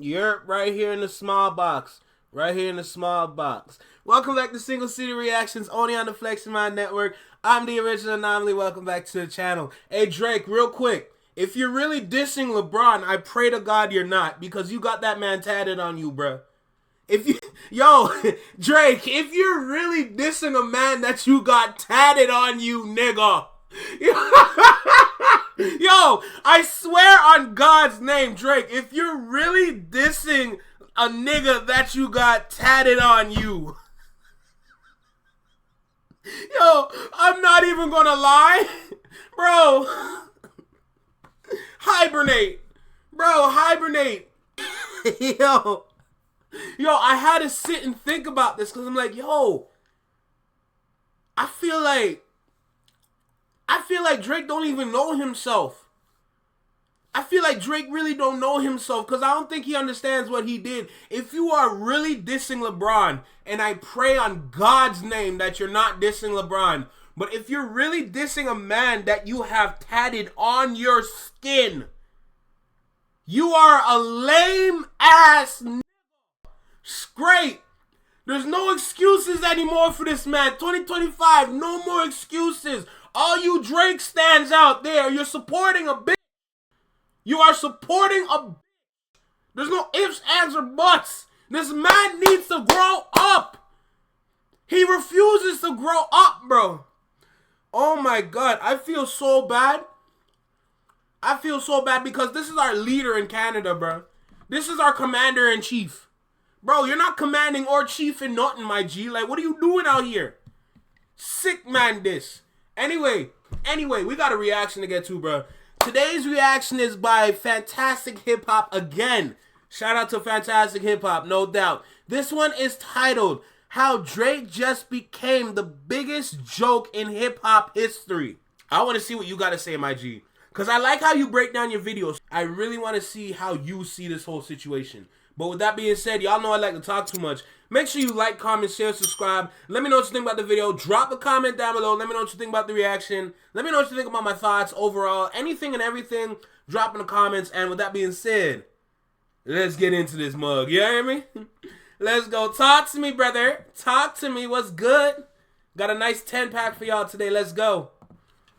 You're right here in the small box. Right here in the small box. Welcome back to Single City Reactions, only on the FlexiMind Network. I'm the original anomaly. Welcome back to the channel. Hey, Drake, real quick. If you're really dissing LeBron, I pray to God you're not, because you got that man tatted on you, bruh. If you, yo, Drake, if you're really dissing a man that you got tatted on you, nigga. Yo, I swear on God's name, Drake, if you're really dissing a nigga that you got tatted on you, yo, I'm not even gonna lie, bro. Hibernate, bro, hibernate. yo, yo, I had to sit and think about this because I'm like, yo, I feel like Drake don't even know himself. I feel like Drake really don't know himself because I don't think he understands what he did. If you are really dissing LeBron, and I pray on God's name that you're not dissing LeBron, but if you're really dissing a man that you have tatted on your skin, you are a lame ass scrape. There's no excuses anymore for this man. 2025, no more excuses. All you Drake stands out there, you're supporting a bitch. You are supporting a bitch. There's no ifs, ands, or buts. This man needs to grow up. He refuses to grow up, bro. Oh my God, I feel so bad. I feel so bad because this is our leader in Canada, bro. This is our commander-in-chief. Bro, you're not commanding or chiefing nothing, my G. Like, what are you doing out here? Sick man this. Anyway, we got a reaction to get to, bro. Today's reaction is by Fantastic Hip Hop again. Shout out to Fantastic Hip Hop, no doubt. This one is titled, How Drake Just Became the Biggest Joke in Hip Hop History. I want to see what you got to say, my G. Because I like how you break down your videos. I really want to see how you see this whole situation. But with that being said, y'all know I like to talk too much. Make sure you like, comment, share, subscribe. Let me know what you think about the video. Drop a comment down below. Let me know what you think about the reaction. Let me know what you think about my thoughts overall. Anything and everything, drop in the comments. And with that being said, let's get into this mug. You hear me? Let's go. Talk to me, brother. Talk to me. What's good? Got a nice 10-pack for y'all today. Let's go.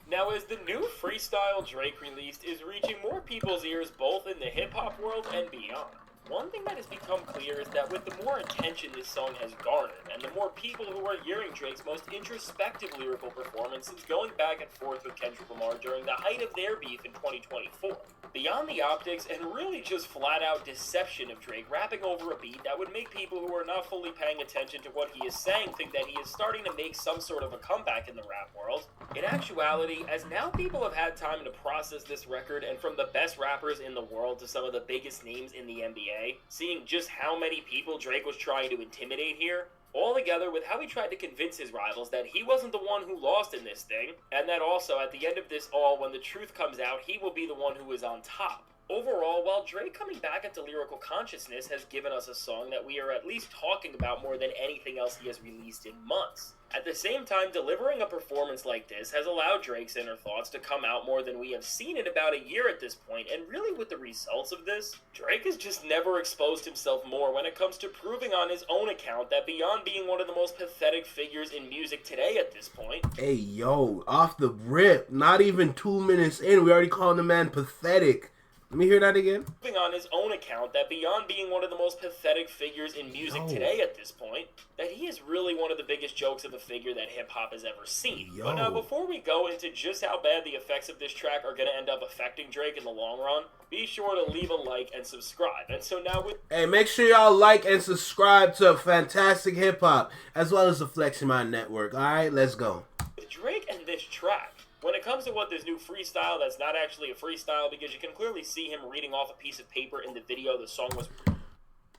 Now, as the new freestyle Drake released is reaching more people's ears both in the hip-hop world and beyond, one thing that has become clear is that with the more attention this song has garnered, and the more people who are hearing Drake's most introspective lyrical performance since going back and forth with Kendrick Lamar during the height of their beef in 2024, beyond the optics and really just flat-out deception of Drake rapping over a beat that would make people who are not fully paying attention to what he is saying think that he is starting to make some sort of a comeback in the rap world, in actuality, as now people have had time to process this record, and from the best rappers in the world to some of the biggest names in the NBA, seeing just how many people Drake was trying to intimidate here, all together with how he tried to convince his rivals that he wasn't the one who lost in this thing, and that also at the end of this all, when the truth comes out, he will be the one who is on top. Overall, while Drake coming back into lyrical consciousness has given us a song that we are at least talking about more than anything else he has released in months, at the same time, delivering a performance like this has allowed Drake's inner thoughts to come out more than we have seen in about a year at this point, and really with the results of this, Drake has just never exposed himself more when it comes to proving on his own account that beyond being one of the most pathetic figures in music today at this point... Hey, yo, off the rip, not even 2 minutes in, we already calling the man pathetic. Let me hear that again. On his own account that beyond being one of the most pathetic figures in music today at this point, that he is really one of the biggest jokes of a figure that hip-hop has ever seen. But now before we go into just how bad the effects of this track are going to end up affecting Drake in the long run, be sure to leave a like and subscribe. And so now with... Hey, make sure y'all like and subscribe to Fantastic Hip Hop, as well as the FlexiMind Network. Alright, let's go. With Drake and this track, when it comes to what this new freestyle that's not actually a freestyle, because you can clearly see him reading off a piece of paper in the video the song was...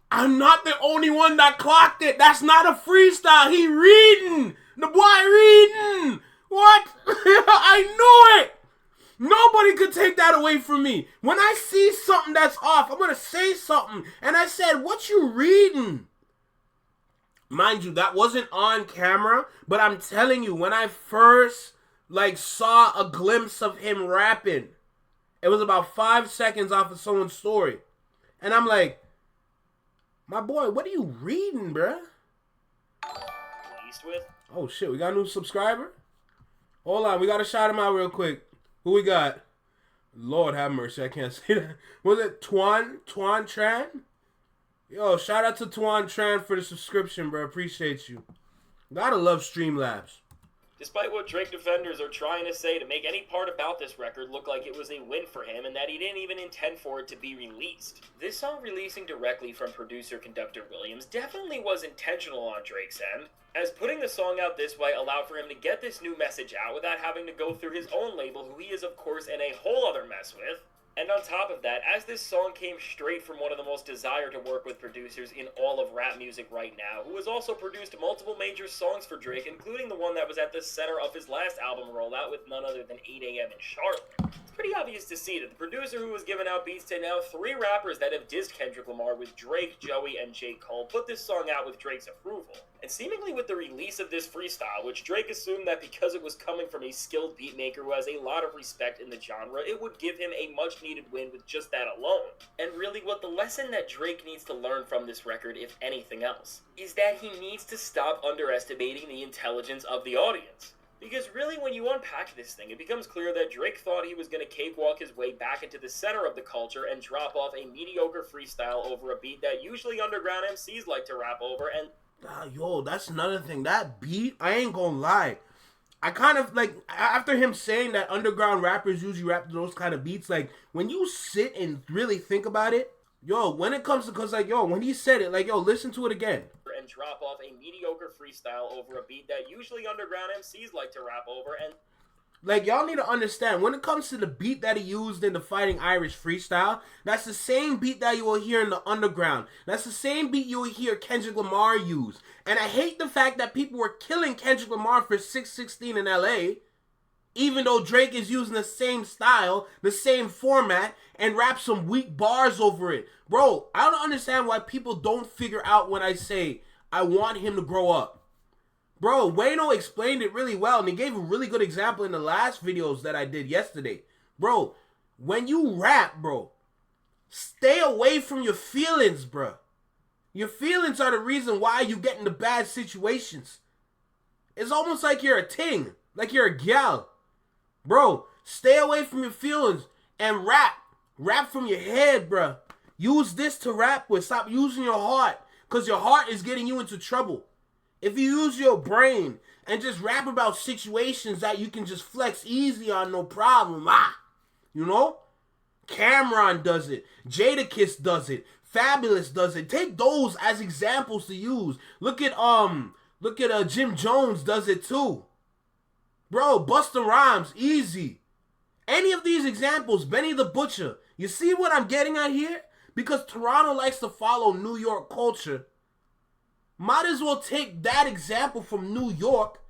I'm not the only one that clocked it. That's not a freestyle. He reading. The boy reading. What? I knew it. Nobody could take that away from me. When I see something that's off, I'm going to say something. And I said, what you reading? Mind you, that wasn't on camera. But I'm telling you, when I first... saw a glimpse of him rapping. It was about 5 seconds off of someone's story. And I'm like, My boy, what are you reading, bruh? Released with. Oh shit, we got a new subscriber? Hold on, we gotta shout him out real quick. Who we got? Lord have mercy, I can't say that. Was it Tuan Tran? Yo, shout out to Tuan Tran for the subscription, bro. Appreciate you. Gotta love Streamlabs. Despite what Drake defenders are trying to say to make any part about this record look like it was a win for him and that he didn't even intend for it to be released, this song releasing directly from producer Conductor Williams definitely was intentional on Drake's end, as putting the song out this way allowed for him to get this new message out without having to go through his own label, who he is of course in a whole other mess with. And on top of that, as this song came straight from one of the most desired to work with producers in all of rap music right now, who has also produced multiple major songs for Drake, including the one that was at the center of his last album rollout with none other than 8 AM in Charlotte. It's pretty obvious to see that the producer who has given out beats to now 3 rappers that have dissed Kendrick Lamar with Drake, Joey, and J. Cole put this song out with Drake's approval. And seemingly with the release of this freestyle, which Drake assumed that because it was coming from a skilled beatmaker who has a lot of respect in the genre, it would give him a much needed win with just that alone. And really what the lesson that Drake needs to learn from this record, if anything else, is that he needs to stop underestimating the intelligence of the audience. Because really when you unpack this thing, it becomes clear that Drake thought he was going to cakewalk his way back into the center of the culture and drop off a mediocre freestyle over a beat that usually underground MCs like to rap over, and yo, that's another thing. That beat, I ain't gonna lie. I kind of, like, after him saying that underground rappers usually rap to those kind of beats, like, when you sit and really think about it, yo, when it comes to, because, like, yo, when he said it, like, yo, listen to it again. And drop off a mediocre freestyle over a beat that usually underground MCs like to rap over, and like, y'all need to understand, when it comes to the beat that he used in the Fighting Irish freestyle, that's the same beat that you will hear in the underground. That's the same beat you will hear Kendrick Lamar use. And I hate the fact that people were killing Kendrick Lamar for 616 in LA, even though Drake is using the same style, the same format, and rap some weak bars over it. Bro, I don't understand why people don't figure out when I say, I want him to grow up. Bro, Wayno explained it really well, and he gave a really good example in the last videos that I did yesterday. Bro, when you rap, bro, stay away from your feelings, bro. Your feelings are the reason why you get into bad situations. It's almost like you're a ting, like you're a gal. Bro, stay away from your feelings and rap. Rap from your head, bro. Use this to rap with. Stop using your heart, because your heart is getting you into trouble. If you use your brain and just rap about situations that you can just flex easy on, no problem. You know? Cameron does it. Jadakiss does it. Fabulous does it. Take those as examples to use. Look at Jim Jones does it too. Bro, Busta Rhymes, easy. Any of these examples, Benny the Butcher. You see what I'm getting at here? Because Toronto likes to follow New York culture. Might as well take that example from New York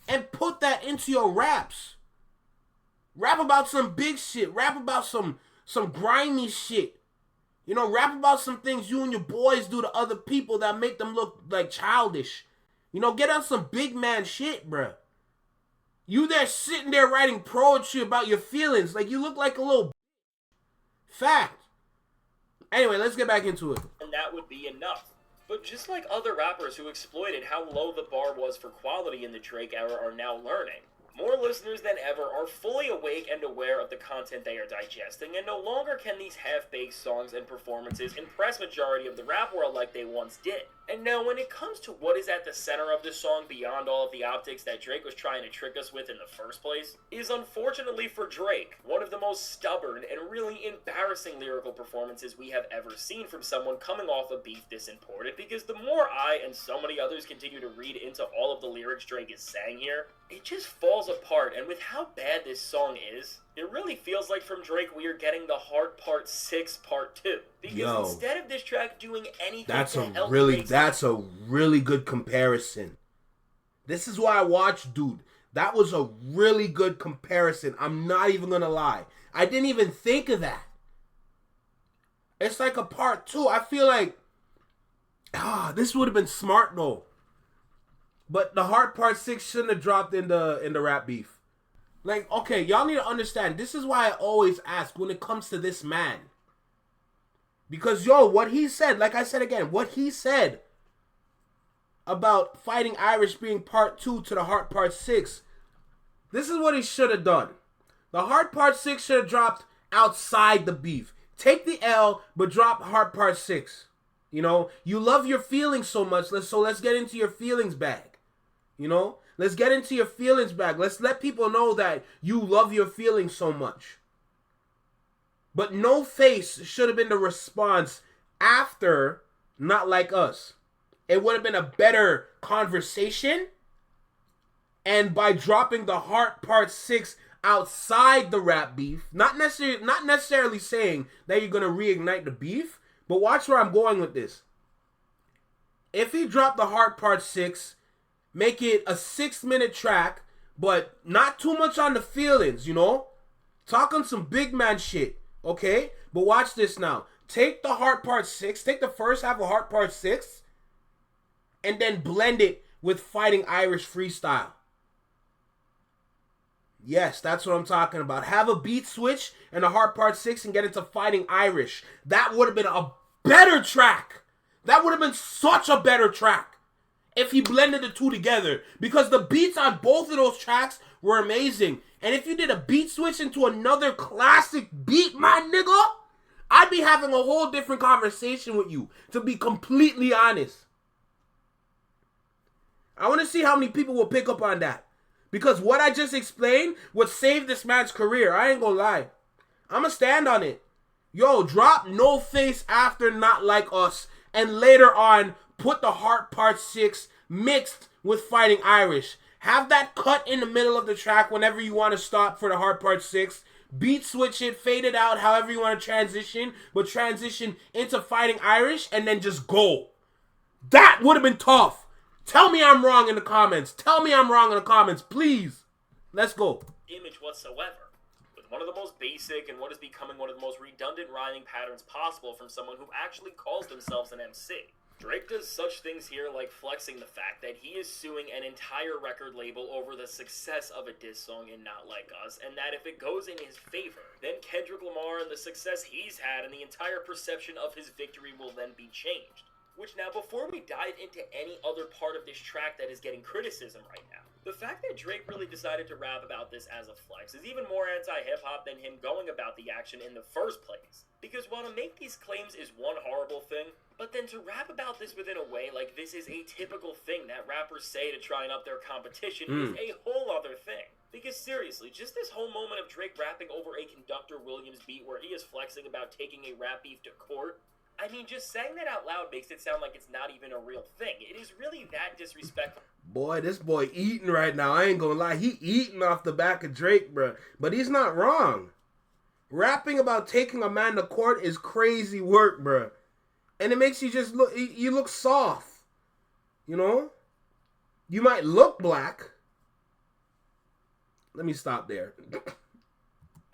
and put that into your raps. Rap about some big shit. Rap about some grimy shit. You know, rap about some things you and your boys do to other people that make them look like childish. You know, get on some big man shit, bruh. You there sitting there writing poetry about your feelings like you look like a little fact. Anyway, let's get back into it. And that would be enough. But just like other rappers who exploited how low the bar was for quality in the Drake era are now learning, more listeners than ever are fully awake and aware of the content they are digesting, and no longer can these half-baked songs and performances impress majority of the rap world like they once did. And now when it comes to what is at the center of this song beyond all of the optics that Drake was trying to trick us with in the first place, is unfortunately for Drake, one of the most stubborn and really embarrassing lyrical performances we have ever seen from someone coming off a beef this important, because the more I and so many others continue to read into all of the lyrics Drake is saying here, it just falls apart, and with how bad this song is, it really feels like from Drake we are getting the Heart Part 6 Part 2. Because instead of this track doing anything that's a really good comparison. This is why I watched, dude. That was a really good comparison. I'm not even gonna lie. I didn't even think of that. It's like a part 2. I feel like this would have been smart though. But the Heart Part 6 shouldn't have dropped in the rap beef. Like, okay, y'all need to understand, this is why I always ask when it comes to this man. Because, yo, what he said, like I said again, what he said about Fighting Irish being part 2 to the Heart part 6, this is what he should have done. The Heart part 6 should have dropped outside the beef. Take the L, but drop Heart part 6. You know, you love your feelings so much, so let's get into your feelings bag. You know, let's get into your feelings bag. Let's let people know that you love your feelings so much. But No Face should have been the response after Not Like Us. It would have been a better conversation. And by dropping the Heart part 6 outside the rap beef, not necessarily saying that you're going to reignite the beef, but watch where I'm going with this. If he dropped the Heart part 6, make it a 6-minute track, but not too much on the feelings, you know? Talk on some big man shit, okay? But watch this now. Take the Heart part 6, take the first half of Heart part 6, and then blend it with Fighting Irish freestyle. Yes, that's what I'm talking about. Have a beat switch and a Heart part 6 and get into Fighting Irish. That would have been a better track. That would have been such a better track if he blended the two together. Because the beats on both of those tracks were amazing. And if you did a beat switch into another classic beat, my nigga, I'd be having a whole different conversation with you, to be completely honest. I want to see how many people will pick up on that. Because what I just explained would save this man's career. I ain't gonna lie. I'm gonna stand on it. Yo, drop No Face after Not Like Us. And later on, put the Heart part 6 mixed with Fighting Irish. Have that cut in the middle of the track whenever you want to stop for the Heart part 6. Beat switch it, fade it out, however you want to transition. But transition into Fighting Irish and then just go. That would have been tough. Tell me I'm wrong in the comments. Tell me I'm wrong in the comments, please. Let's go. Image whatsoever. With one of the most basic and what is becoming one of the most redundant rhyming patterns possible from someone who actually calls themselves an MC. Drake does such things here like flexing the fact that he is suing an entire record label over the success of a diss song in Not Like Us, and that if it goes in his favor, then Kendrick Lamar and the success he's had and the entire perception of his victory will then be changed. Which now, before we dive into any other part of this track that is getting criticism right now, the fact that Drake really decided to rap about this as a flex is even more anti-hip-hop than him going about the action in the first place. Because while to make these claims is one horrible thing, but then to rap about this within a way like this is a typical thing that rappers say to try and up their competition is a whole other thing. Because seriously, just this whole moment of Drake rapping over a Conductor Williams beat where he is flexing about taking a rap beef to court, I mean, just saying that out loud makes it sound like it's not even a real thing. It is really that disrespectful. Boy, this boy eating right now. I ain't gonna lie. He eating off the back of Drake, bro. But he's not wrong. Rapping about taking a man to court is crazy work, bro. And it makes you just look, you look soft. You know? You might look black. Let me stop there. To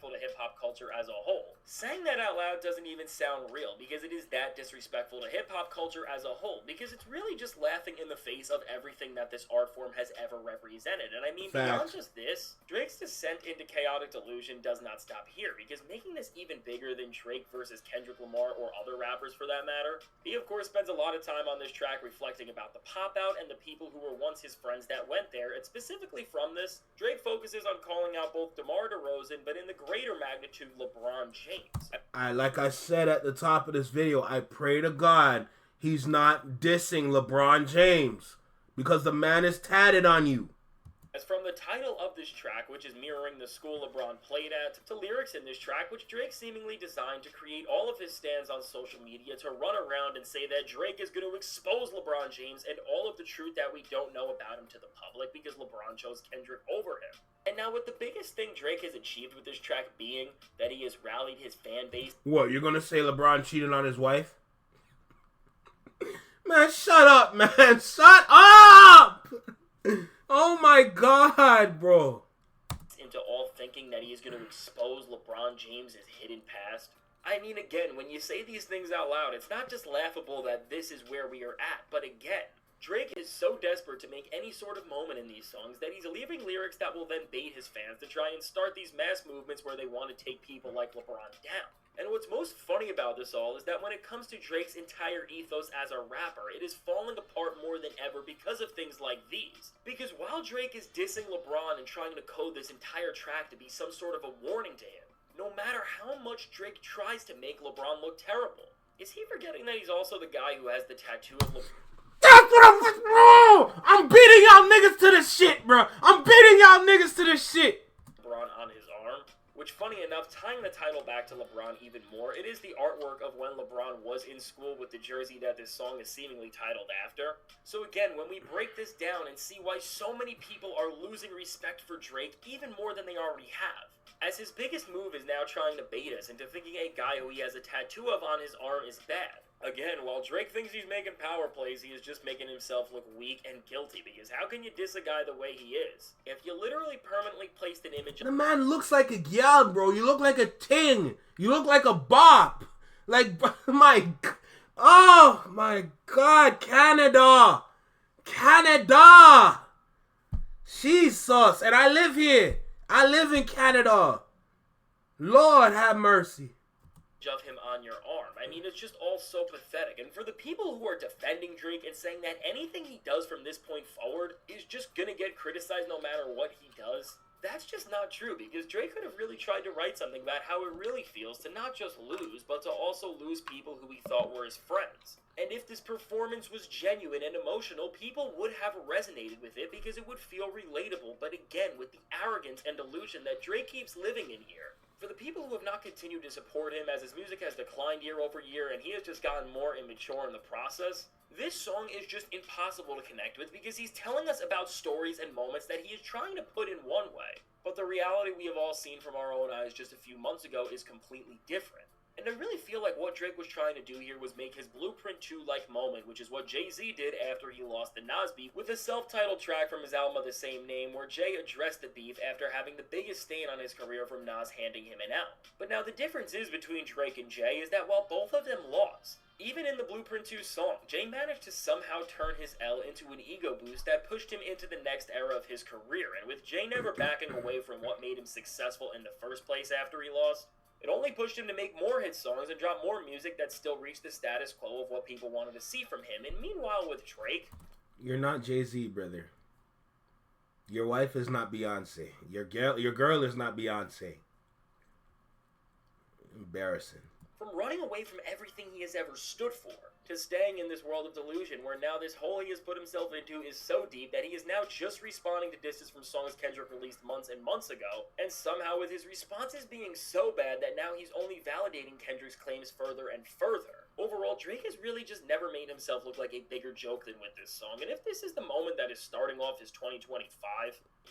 hip-hop culture as a whole. Saying that out loud doesn't even sound real because it is that disrespectful to hip-hop culture as a whole, because it's really just laughing in the face of everything that this art form has ever represented. And I mean, beyond just this, Drake's descent into chaotic delusion does not stop here, because making this even bigger than Drake versus Kendrick Lamar or other rappers for that matter, he of course spends a lot of time on this track reflecting about the pop-out and the people who were once his friends that went there, and specifically from this, Drake focuses on calling out both DeMar DeRozan, but in the greater magnitude, LeBron James. Like I said at the top of this video, I pray to God he's not dissing LeBron James, because the man is tatted on you. As from the title of this track, which is mirroring the school LeBron played at, to lyrics in this track, which Drake seemingly designed to create all of his stands on social media to run around and say that Drake is going to expose LeBron James and all of the truth that we don't know about him to the public because LeBron chose Kendrick over him. And now with the biggest thing Drake has achieved with this track being that he has rallied his fan base. What, you're going to say LeBron cheated on his wife? Man, shut up, man. Shut up! Oh my God, bro. Into all thinking that he is going to expose LeBron James' hidden past. I mean, again, when you say these things out loud, it's not just laughable that this is where we are at, but again, Drake is so desperate to make any sort of moment in these songs that he's leaving lyrics that will then bait his fans to try and start these mass movements where they want to take people like LeBron down. And what's most funny about this all is that when it comes to Drake's entire ethos as a rapper, it is falling apart more than ever because of things like these. Because while Drake is dissing LeBron and trying to code this entire track to be some sort of a warning to him, no matter how much Drake tries to make LeBron look terrible, is he forgetting that he's also the guy who has the tattoo of LeBron? That's what I'm beating y'all niggas to this shit, bro. I'm beating y'all niggas to this shit. LeBron on his arm. Which, funny enough, tying the title back to LeBron even more, it is the artwork of when LeBron was in school with the jersey that this song is seemingly titled after. So again, when we break this down and see why so many people are losing respect for Drake even more than they already have, as his biggest move is now trying to bait us into thinking a guy who he has a tattoo of on his arm is bad. Again, while Drake thinks he's making power plays, he is just making himself look weak and guilty, because how can you diss a guy the way he is? If you literally permanently placed an image... The man looks like a gal, bro. You look like a ting. You look like a bop. Like, oh my God, Canada. Canada. Jesus. And I live here. I live in Canada. Lord have mercy. Of him on your arm. I mean, it's just all so pathetic. And for the people who are defending Drake and saying that anything he does from this point forward is just gonna get criticized no matter what he does, that's just not true, because Drake could have really tried to write something about how it really feels to not just lose, but to also lose people who he thought were his friends. And if this performance was genuine and emotional, people would have resonated with it because it would feel relatable, but again, with the arrogance and delusion that Drake keeps living in here. For the people who have not continued to support him as his music has declined year over year and he has just gotten more immature in the process, this song is just impossible to connect with because he's telling us about stories and moments that he is trying to put in one way, but the reality we have all seen from our own eyes just a few months ago is completely different. And I really feel like what Drake was trying to do here was make his Blueprint 2-like moment, which is what Jay-Z did after he lost the Nas beef, with a self-titled track from his album of the same name, where Jay addressed the beef after having the biggest stain on his career from Nas handing him an out. But now the difference is between Drake and Jay is that while both of them lost, even in the Blueprint 2 song, Jay managed to somehow turn his L into an ego boost that pushed him into the next era of his career, and with Jay never backing away from what made him successful in the first place after he lost, it only pushed him to make more hit songs and drop more music that still reached the status quo of what people wanted to see from him. And meanwhile with Drake... You're not Jay-Z, brother. Your wife is not Beyonce. Your girl is not Beyonce. Embarrassing. From running away from everything he has ever stood for, to staying in this world of delusion where now this hole he has put himself into is so deep that he is now just responding to disses from songs Kendrick released months and months ago, and somehow with his responses being so bad that now he's only validating Kendrick's claims further and further. Overall, Drake has really just never made himself look like a bigger joke than with this song, and if this is the moment that is starting off his 2025,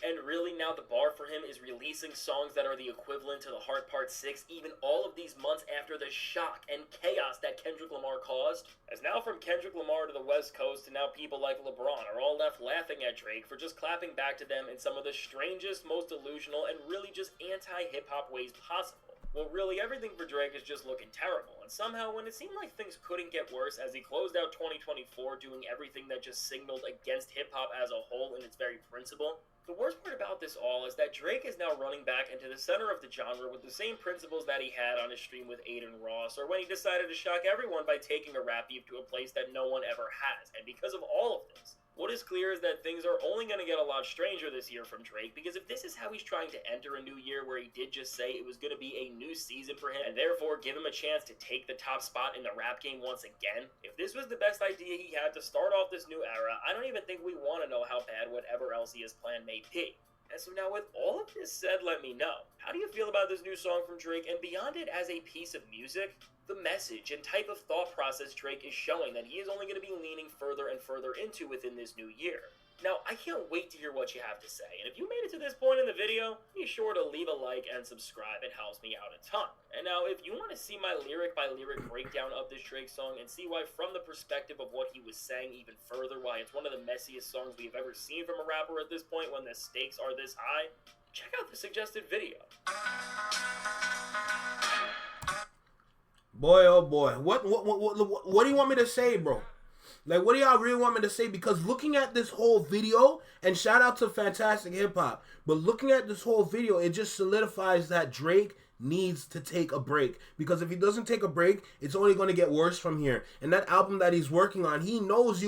and really now the bar for him is releasing songs that are the equivalent to the Heart Part 6 even all of these months after the shock and chaos that Kendrick Lamar caused, as now from Kendrick Lamar to the West Coast to now people like LeBron are all left laughing at Drake for just clapping back to them in some of the strangest, most delusional, and really just anti-hip-hop ways possible. Well, really, everything for Drake is just looking terrible, and somehow, when it seemed like things couldn't get worse as he closed out 2024 doing everything that just signaled against hip-hop as a whole in its very principle, the worst part about this all is that Drake is now running back into the center of the genre with the same principles that he had on his stream with Aiden Ross, or when he decided to shock everyone by taking a rap beef to a place that no one ever has. And because of all of this, what is clear is that things are only going to get a lot stranger this year from Drake, because if this is how he's trying to enter a new year where he did just say it was going to be a new season for him, and therefore give him a chance to take the top spot in the rap game once again, if this was the best idea he had to start off this new era, I don't even think we want to know how bad whatever else he has planned may be. And so now with all of this said, let me know, how do you feel about this new song from Drake, and beyond it as a piece of music? The message and type of thought process Drake is showing that he is only going to be leaning further and further into within this new year. Now, I can't wait to hear what you have to say, and if you made it to this point in the video, be sure to leave a like and subscribe. It helps me out a ton. And now, if you want to see my lyric by lyric breakdown of this Drake song and see why from the perspective of what he was saying even further, why it's one of the messiest songs we've ever seen from a rapper at this point when the stakes are this high, check out the suggested video. Boy, oh boy, what do you want me to say, bro? Like, what do y'all really want me to say? Because looking at this whole video, and shout out to Fantastic Hip Hop, but looking at this whole video, it just solidifies that Drake needs to take a break, because if he doesn't take a break, it's only going to get worse from here. And that album that he's working on, he knows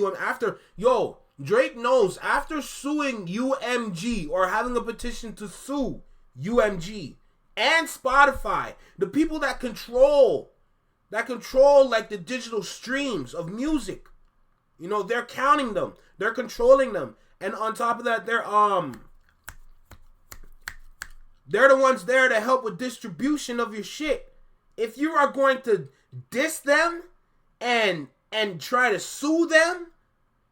Drake knows after suing UMG, or having a petition to sue UMG and Spotify, the people that control like the digital streams of music, they're counting them, they're controlling them, and on top of that, they're the ones there to help with distribution of your shit. If you are going to diss them and try to sue them,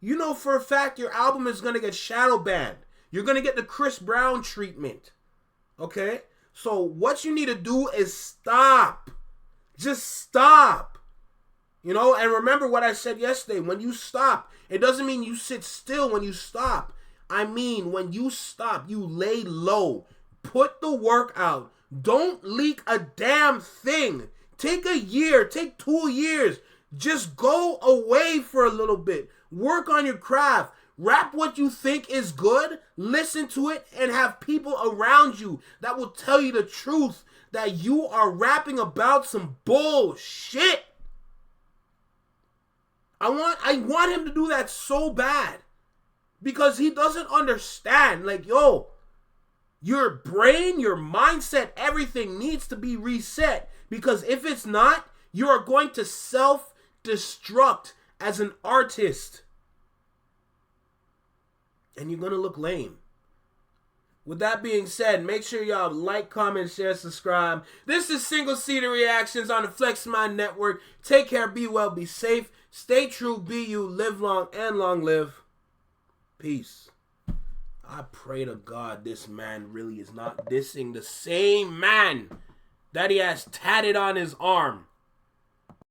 you know for a fact your album is going to get shadow banned. You're going to get the Chris Brown treatment. Okay? So what you need to do is stop. Just stop. And remember what I said yesterday. When you stop, it doesn't mean you sit still when you stop. I mean, when you stop, you lay low. Put the work out. Don't leak a damn thing. Take a year. Take 2 years. Just go away for a little bit. Work on your craft. Rap what you think is good. Listen to it and have people around you that will tell you the truth, that you are rapping about some bullshit. I want him to do that so bad, because he doesn't understand. Like, your brain, your mindset, everything needs to be reset, because if it's not, you are going to self-destruct as an artist. And you're going to look lame. With that being said, make sure y'all like, comment, share, subscribe. This is Single Seater Reactions on the Flex Mind Network. Take care, be well, be safe. Stay true, be you, live long, and long live. Peace. I pray to God this man really is not dissing the same man that he has tatted on his arm.